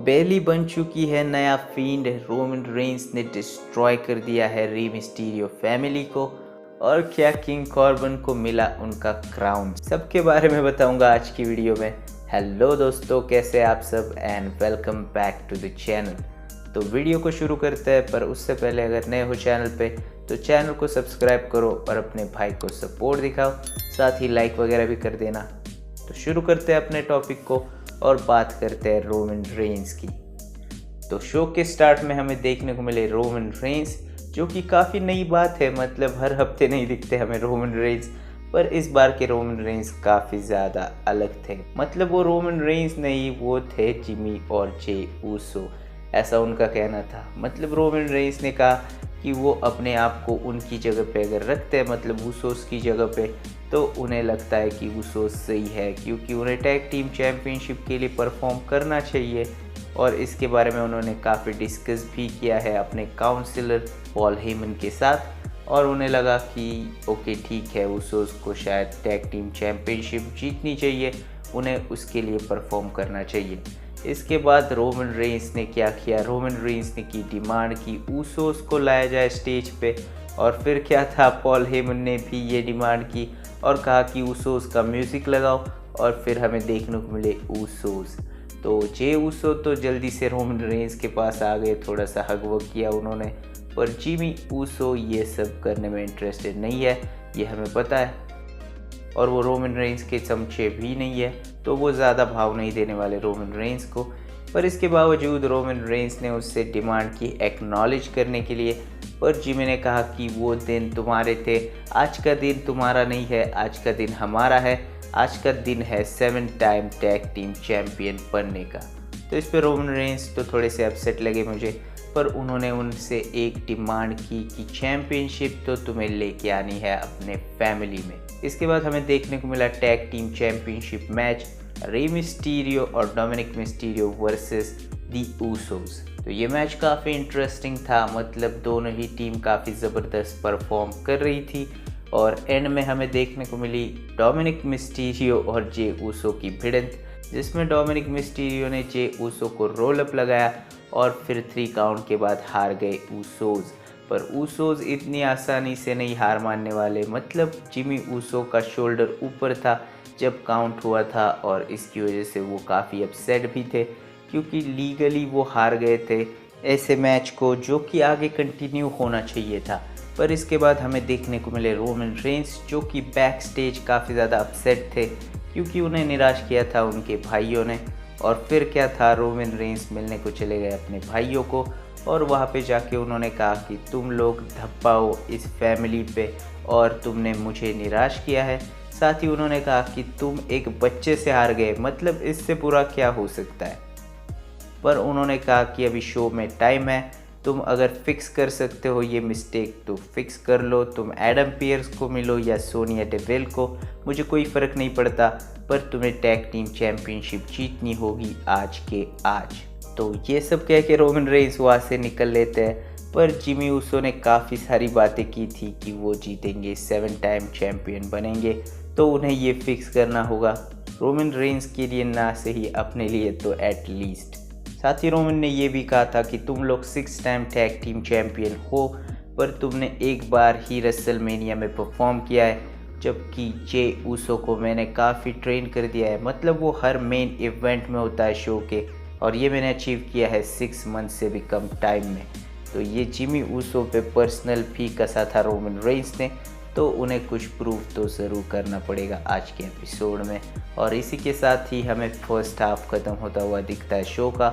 बेली बन चुकी है नया फील्ड। रोमन रेंस ने डिस्ट्रॉय कर दिया है री मिस्टीरियो फैमिली को। और क्या किंग कॉर्बन को मिला उनका क्राउन, सबके बारे में बताऊंगा आज की वीडियो में। हेलो दोस्तों, कैसे आप सब and welcome back to the channel. तो वीडियो को शुरू करते हैं, पर उससे पहले अगर नए हो चैनल पे तो चैनल को सब्सक्राइब करो और अपने भाई को सपोर्ट दिखाओ, साथ ही लाइक वगैरह भी कर देना। तो शुरू करते हैं अपने टॉपिक को और बात करते हैं रोमन रेंस की। तो शो के स्टार्ट में हमें देखने को मिले रोमन रेंस, जो कि काफ़ी नई बात है। मतलब हर हफ्ते नहीं दिखते हमें रोमन रेंस, पर इस बार के रोमन रेंस काफ़ी ज़्यादा अलग थे। मतलब वो रोमन रेंस नहीं, वो थे जिमी और जे ऊसो, ऐसा उनका कहना था। मतलब रोमन रेंस ने कहा कि वो अपने आप को उनकी जगह पे अगर रखते हैं, मतलब ऊसोस की जगह पे, तो उन्हें लगता है कि ऊसोस सही है, क्योंकि उन्हें टैग टीम चैम्पियनशिप के लिए परफॉर्म करना चाहिए। और इसके बारे में उन्होंने काफ़ी डिस्कस भी किया है अपने काउंसिलर पॉल हेमन के साथ। और उन्हें लगा कि ओके ठीक है, ऊसोस को शायद टैग टीम चैम्पियनशिप जीतनी चाहिए, उन्हें उसके लिए परफॉर्म करना चाहिए। इसके बाद रोमन रेंस ने क्या किया, रोमन रेंस ने की डिमांड की ऊसोस को लाया जाए स्टेज पे। और फिर क्या था, पॉल हेमन ने भी ये डिमांड की और कहा कि ऊसोस का म्यूज़िक लगाओ। और फिर हमें देखने को मिले ऊसोस। तो जे ऊसो तो जल्दी से रोमन रेंस के पास आ गए, थोड़ा सा हग वग किया उन्होंने। पर जिमी ऊसो ये सब करने में इंटरेस्टेड नहीं है, ये हमें पता है। और वो रोमन रेंस के चमचे भी नहीं है, तो वो ज़्यादा भाव नहीं देने वाले रोमन रेंस को। पर इसके बावजूद रोमन रेंस ने उससे डिमांड की एक्नॉलेज करने के लिए। पर जिमी ने कहा कि वो दिन तुम्हारे थे, आज का दिन तुम्हारा नहीं है, आज का दिन हमारा है। आज का दिन है 7 टाइम टैग टीम चैम्पियन बनने का। तो इस पर रोमन रेंस तो थोड़े से अपसेट लगे मुझे, पर उन्होंने उनसे एक डिमांड की कि चैम्पियनशिप तो तुम्हें लेके आनी है अपने फैमिली में। इसके बाद हमें देखने को मिला tag team championship match, Rey Mysterio और Dominik Mysterio versus the Usos. तो ये मैच काफ़ी इंटरेस्टिंग था। मतलब दोनों ही टीम काफ़ी ज़बरदस्त परफॉर्म कर रही थी। और एंड में हमें देखने को मिली डोमिनिक मिस्टीरियो और जे ऊसो की भिड़ंत, जिसमें डोमिनिक मिस्टीरियो ने जे ऊसो को रोल अप लगाया और फिर 3 काउंट के बाद हार गए ऊसोस। पर ऊसोस इतनी आसानी से नहीं हार मानने वाले। मतलब जिमी ऊसो का शोल्डर ऊपर था जब काउंट हुआ था, और इसकी वजह से वो काफ़ी अपसेट भी थे, क्योंकि लीगली वो हार गए थे ऐसे मैच को, जो कि आगे कंटिन्यू होना चाहिए था। पर इसके बाद हमें देखने को मिले रोमन रेंस, जो कि बैक स्टेज काफ़ी ज़्यादा अपसेट थे, क्योंकि उन्हें निराश किया था उनके भाइयों ने। और फिर क्या था, रोमन रेंस मिलने को चले गए अपने भाइयों को, और वहाँ पे जाके उन्होंने कहा कि तुम लोग धप्पाओ इस फैमिली पे, और तुमने मुझे निराश किया है। साथ ही उन्होंने कहा कि तुम एक बच्चे से हार गए, मतलब इससे बुरा क्या हो सकता है। पर उन्होंने कहा कि अभी शो में टाइम है, तुम अगर फिक्स कर सकते हो ये मिस्टेक तो फिक्स कर लो। तुम एडम पियर्स को मिलो या सोनिया डेविल को, मुझे कोई फ़र्क नहीं पड़ता, पर तुम्हें टैग टीम चैम्पियनशिप जीतनी होगी आज के आज। तो ये सब कह के रोमन रेंस वहाँ से निकल लेते हैं। पर जिमी ऊसो ने काफ़ी सारी बातें की थी कि वो जीतेंगे, 7 टाइम चैम्पियन बनेंगे, तो उन्हें ये फिक्स करना होगा रोमन रेंस के लिए, ना से ही अपने लिए तो एट लीस्ट। साथ ही रोमन ने ये भी कहा था कि तुम लोग 6 टाइम टैग टीम चैम्पियन हो, पर तुमने एक बार ही रेसलमेनिया में परफॉर्म किया है, जबकि जे ऊसो को मैंने काफ़ी ट्रेन कर दिया है। मतलब वो हर मेन इवेंट में होता है शो के, और ये मैंने अचीव किया है 6 मंथ से भी कम टाइम में। तो ये जिमी ऊसो पे पर्सनल भी कसा था रोमन रेंस ने, तो उन्हें कुछ प्रूव तो ज़रूर करना पड़ेगा आज के एपिसोड में। और इसी के साथ ही हमें फर्स्ट हाफ ख़त्म होता हुआ दिखता है शो का।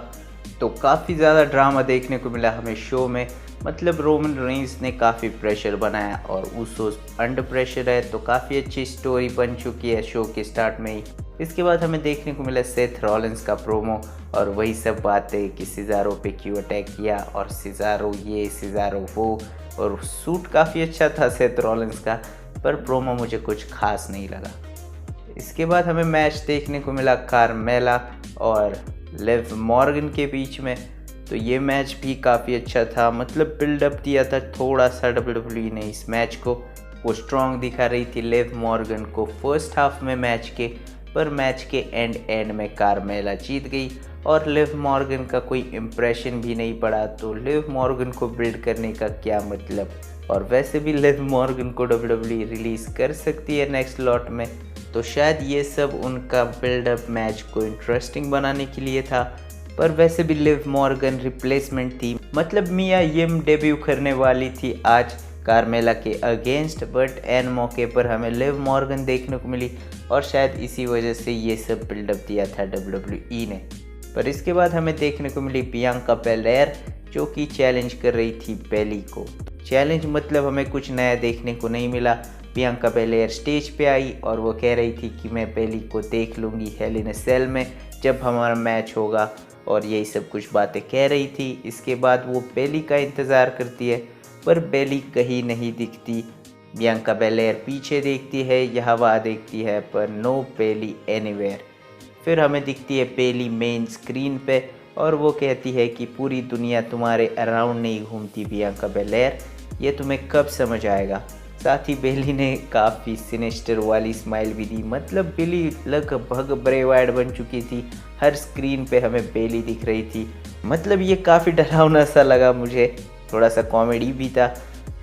तो काफ़ी ज़्यादा ड्रामा देखने को मिला हमें शो में। मतलब रोमन रेंस ने काफ़ी प्रेशर बनाया और ऊसोस अंडर प्रेशर है, तो काफ़ी अच्छी स्टोरी बन चुकी है शो के स्टार्ट में ही। इसके बाद हमें देखने को मिला सेथ रॉलिंस का प्रोमो, और वही सब बातें कि सिज़ारो पे क्यों अटैक किया, और सिज़ारो ये सिज़ारो वो। और सूट काफ़ी अच्छा था सेथ रॉलिंस का, पर प्रोमो मुझे कुछ खास नहीं लगा। इसके बाद हमें मैच देखने को मिला कार्मेला और लिव मॉर्गन के बीच में। तो ये मैच भी काफ़ी अच्छा था। मतलब बिल्डअप दिया था थोड़ा सा WWE ने इस मैच को, वो स्ट्रॉन्ग दिखा रही थी लिव मॉर्गन को फर्स्ट हाफ में मैच के, पर मैच के एंड में कार्मेला जीत गई और लिव मॉर्गन का कोई इम्प्रेशन भी नहीं पड़ा, तो लिव मॉर्गन को बिल्ड करने का क्या मतलब। और वैसे भी लिव मॉर्गन को WWE रिलीज कर सकती है नेक्स्ट लॉट में, तो शायद ये सब उनका बिल्डअप मैच को इंटरेस्टिंग बनाने के लिए था। पर वैसे भी लिव मॉर्गन रिप्लेसमेंट थी, मतलब मिया यिम डेब्यू करने वाली थी आज कार्मेला के अगेंस्ट, बट एन मौके पर हमें लिव मॉर्गन देखने को मिली और शायद इसी वजह से ये सब बिल्डअप दिया था WWE ने। पर इसके बाद हमें देखने को मिली बियांका बेलेयर, जो कि चैलेंज कर रही थी बेली को। चैलेंज मतलब हमें कुछ नया देखने को नहीं मिला। बियांका बेलेयर स्टेज पे आई और वो कह रही थी कि मैं बेली को देख लूँगी हेल इन अ सेल में जब हमारा मैच होगा, और यही सब कुछ बातें कह रही थी। इसके बाद वो बेली का इंतज़ार करती है, पर बेली कहीं नहीं दिखती। बियांका बेलेयर पीछे देखती है, यहाँ वहाँ देखती है, पर नो बेली एनीवेयर। फिर हमें दिखती है बेली मेन स्क्रीन पे और वो कहती है कि पूरी दुनिया तुम्हारे अराउंड नहीं घूमती बियांका बेलेयर, ये तुम्हें कब समझ आएगा। साथ ही बेली ने काफ़ी सिनेस्टर वाली स्माइल भी दी, मतलब बेली लगभग ब्रे वाइड बन चुकी थी, हर स्क्रीन पे हमें बेली दिख रही थी। मतलब ये काफ़ी डरावना सा लगा मुझे, थोड़ा सा कॉमेडी भी था।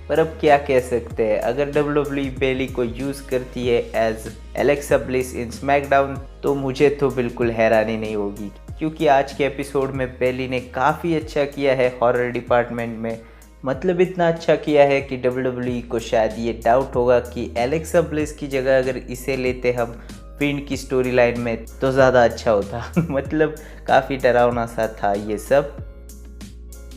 पर अब क्या कह सकते हैं, अगर WWE बेली को यूज़ करती है as Alexa Bliss in SmackDown, तो मुझे तो बिल्कुल हैरानी नहीं होगी, क्योंकि आज के एपिसोड में बेली ने काफ़ी अच्छा किया है हॉरर डिपार्टमेंट में। मतलब इतना अच्छा किया है कि WWE को शायद ये डाउट होगा कि एलेक्सा ब्लिस की जगह अगर इसे लेते हम फिंड की स्टोरी लाइन में तो ज़्यादा अच्छा होता। मतलब काफ़ी डरावना सा था ये सब।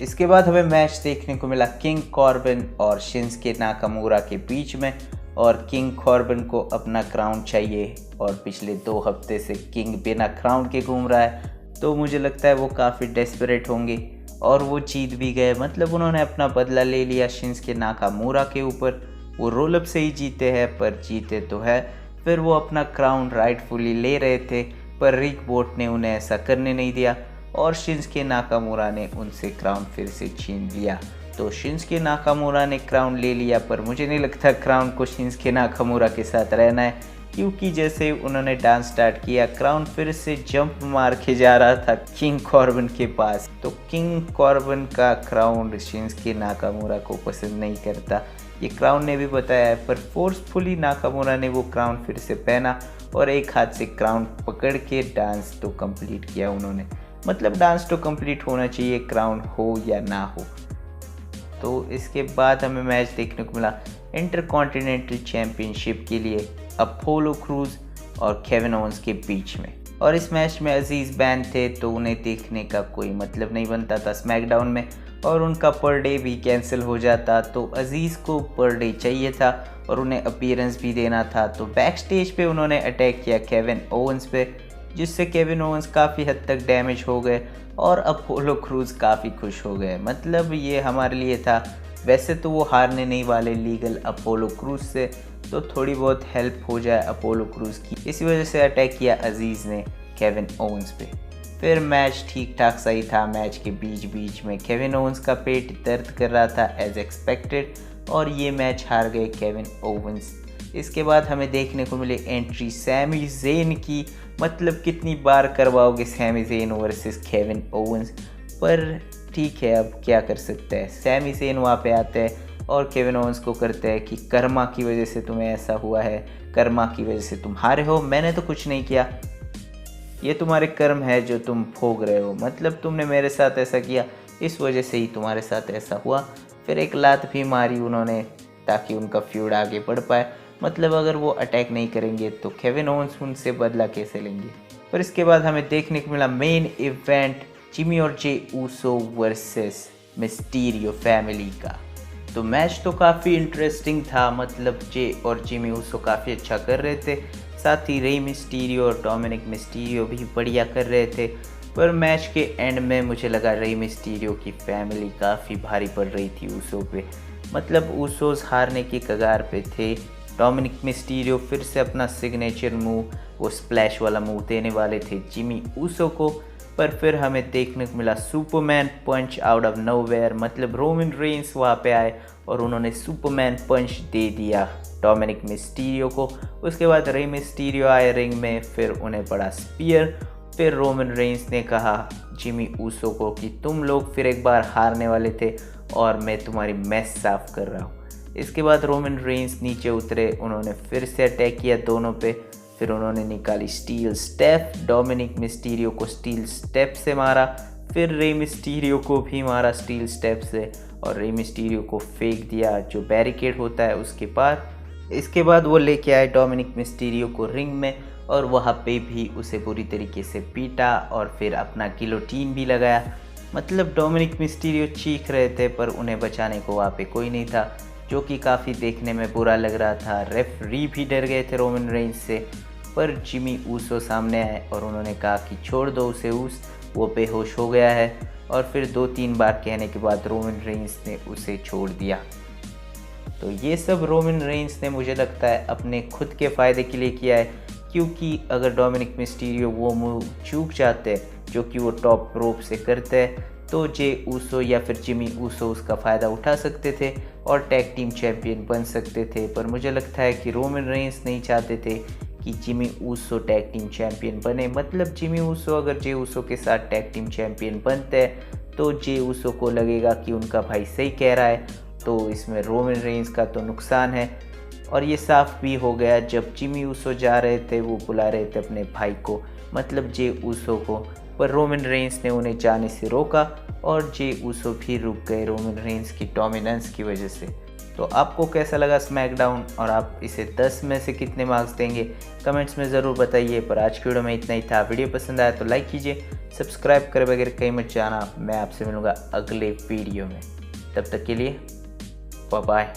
इसके बाद हमें मैच देखने को मिला किंग कॉर्बिन और शिंसके नाकामुरा के बीच में, और किंग कॉर्बिन को अपना क्राउन चाहिए और पिछले 2 हफ्ते से किंग बिना क्राउन के घूम रहा है, तो मुझे लगता है वो काफ़ी डेस्परेट होंगे और वो जीत भी गए। मतलब उन्होंने अपना बदला ले लिया शिंसके नाकामुरा के ऊपर। वो रोल अप से ही जीते हैं, पर जीते तो है। फिर वो अपना क्राउन राइटफुली ले रहे थे, पर रिक बोट ने उन्हें ऐसा करने नहीं दिया और शिंसके नाकामुरा ने उनसे क्राउन फिर से छीन लिया। तो शिंसके नाकामुरा ने क्राउन ले लिया, पर मुझे नहीं लगता क्राउन को शिंसके नाकामुरा के साथ रहना है, क्योंकि जैसे उन्होंने डांस स्टार्ट किया क्राउन फिर से जंप मार के जा रहा था किंग कॉर्बिन के पास। तो किंग कॉर्बिन का क्राउन शिंसके नाकामुरा को पसंद नहीं करता, ये क्राउन ने भी बताया है। पर फोर्सफुली नाकामुरा ने वो क्राउन फिर से पहना और एक हाथ से क्राउन पकड़ के डांस तो कंप्लीट किया उन्होंने। मतलब डांस तो कंप्लीट होना चाहिए, क्राउन हो या ना हो। तो इसके बाद हमें मैच देखने को मिला इंटरकॉन्टिनेंटल चैम्पियनशिप के लिए अपोलो क्रूज और केविन ओवेंस के बीच में, और इस मैच में अजीज़ बैन थे, तो उन्हें देखने का कोई मतलब नहीं बनता था स्मैकडाउन में, और उनका पर डे भी कैंसिल हो जाता। तो अजीज़ को पर डे चाहिए था और उन्हें अपीयरेंस भी देना था, तो बैक स्टेज पे उन्होंने अटैक किया केविन ओवेंस पे, जिससे केविन ओवेंस काफ़ी हद तक डैमेज हो गए और अपोलो क्रूज काफ़ी खुश हो गए। मतलब ये हमारे लिए था, वैसे तो वो हारने नहीं वाले लीगल अपोलो क्रूज से, तो थोड़ी बहुत हेल्प हो जाए अपोलो क्रूज की, इसी वजह से अटैक किया अजीज़ ने केविन ओवेंस पे। फिर मैच ठीक ठाक सही था। मैच के बीच बीच में केविन ओवेंस का पेट दर्द कर रहा था एज एक्सपेक्टेड, और ये मैच हार गए केविन ओवेंस। इसके बाद हमें देखने को मिले एंट्री सैमी ज़ेन की। मतलब कितनी बार करवाओगे Sami Zayn versus Kevin Owens, पर ठीक है अब क्या कर सकते हैं। सैमी ज़ेन वहाँ पे आते हैं और केविन ओवेंस को करते हैं कि कर्मा की वजह से तुम्हें ऐसा हुआ है, कर्मा की वजह से तुम हारे हो, मैंने तो कुछ नहीं किया, ये तुम्हारे कर्म है जो तुम भोग रहे हो। मतलब तुमने मेरे साथ ऐसा किया, इस वजह से ही तुम्हारे साथ ऐसा हुआ। फिर एक लात भी मारी उन्होंने ताकि उनका फ्यूड आगे बढ़ पाए। मतलब अगर वो अटैक नहीं करेंगे तो केविन ओवेंस उनसे बदला कैसे लेंगे। पर इसके बाद हमें देखने को मिला मेन इवेंट जिमी और Jey Uso versus Mysterio family का। तो मैच तो काफ़ी इंटरेस्टिंग था, मतलब जे और जिमी ऊसो काफ़ी अच्छा कर रहे थे, साथ ही रे मिस्टीरियो और डोमिनिक मिस्टीरियो भी बढ़िया कर रहे थे। पर मैच के एंड में मुझे लगा रे मिस्टीरियो की फैमिली काफ़ी भारी पड़ रही थी ऊसो पे। मतलब ऊसोस हारने की कगार पे थे। डोमिनिक मिस्टीरियो फिर से अपना सिग्नेचर मूव, वो स्प्लैश वाला मूव देने वाले थे जिमी ऊसो को, पर फिर हमें देखने को मिला Superman punch out of nowhere, मतलब रोमन रेंस वहाँ पे आए और उन्होंने सुपरमैन पंच दे दिया डोमिनिक मिस्टीरियो को। उसके बाद रे मिस्टीरियो आए रिंग में, फिर उन्हें पड़ा स्पीयर। फिर रोमन रेंस ने कहा जिमी ऊसो को कि तुम लोग फिर एक बार हारने वाले थे और मैं तुम्हारी मैस साफ कर रहा हूँ। इसके बाद रोमन रेंस नीचे उतरे, उन्होंने फिर से अटैक किया दोनों पे। फिर उन्होंने निकाली स्टील स्टेप, डोमिनिक मिस्टीरियो को स्टील स्टेप से मारा, फिर रे मिस्टीरियो को भी मारा स्टील स्टेप से और रे मिस्टीरियो को फेंक दिया जो बैरिकेड होता है उसके पार। इसके बाद वो लेके आए डोमिनिक मिस्टीरियो को रिंग में और वहाँ पे भी उसे बुरी तरीके से पीटा और फिर अपना गिलोटीन भी लगाया। मतलब डोमिनिक मिस्टीरियो चीख रहे थे पर उन्हें बचाने को वहाँ पे कोई नहीं था, जो कि काफ़ी देखने में बुरा लग रहा था। रेफरी भी डर गए थे रोमन रेंस से, पर जिमी ऊसो सामने आए और उन्होंने कहा कि छोड़ दो उसे, वो बेहोश हो गया है। और फिर 2-3 बार कहने के बाद रोमन रेंस ने उसे छोड़ दिया। तो ये सब रोमन रेंस ने मुझे लगता है अपने खुद के फ़ायदे के लिए किया है, क्योंकि अगर डोमिनिक मिस्टीरियो वो मूव चूक जाते जो कि वो टॉप रोप से करते हैं तो जे ऊसो या फिर जिमी ऊसो उसका फ़ायदा उठा सकते थे और टैग टीम चैम्पियन बन सकते थे। पर मुझे लगता है कि रोमन रेंस नहीं चाहते थे कि Jimmy Uso tag team champion बने। मतलब जिमी ऊसो अगर जे ऊसो के साथ टैग टीम चैम्पियन बनते हैं तो जे ऊसो को लगेगा कि उनका भाई सही कह रहा है, तो इसमें रोमन रेंस का तो नुकसान है। और ये साफ भी हो गया जब जिमी ऊसो जा रहे थे, वो बुला रहे थे अपने भाई को, मतलब जे ऊसो को, पर रोमन रेंस ने उन्हें जाने से रोका और जे ऊसो भी रुक गए रोमन रेंस की डोमिनेंस की वजह से। तो आपको कैसा लगा स्मैकडाउन और आप इसे 10 में से कितने मार्क्स देंगे कमेंट्स में ज़रूर बताइए। पर आज की वीडियो में इतना ही था। वीडियो पसंद आया तो लाइक कीजिए, सब्सक्राइब करे बगैर कहीं मत जाना। मैं आपसे मिलूँगा अगले वीडियो में, तब तक के लिए बाय बाय।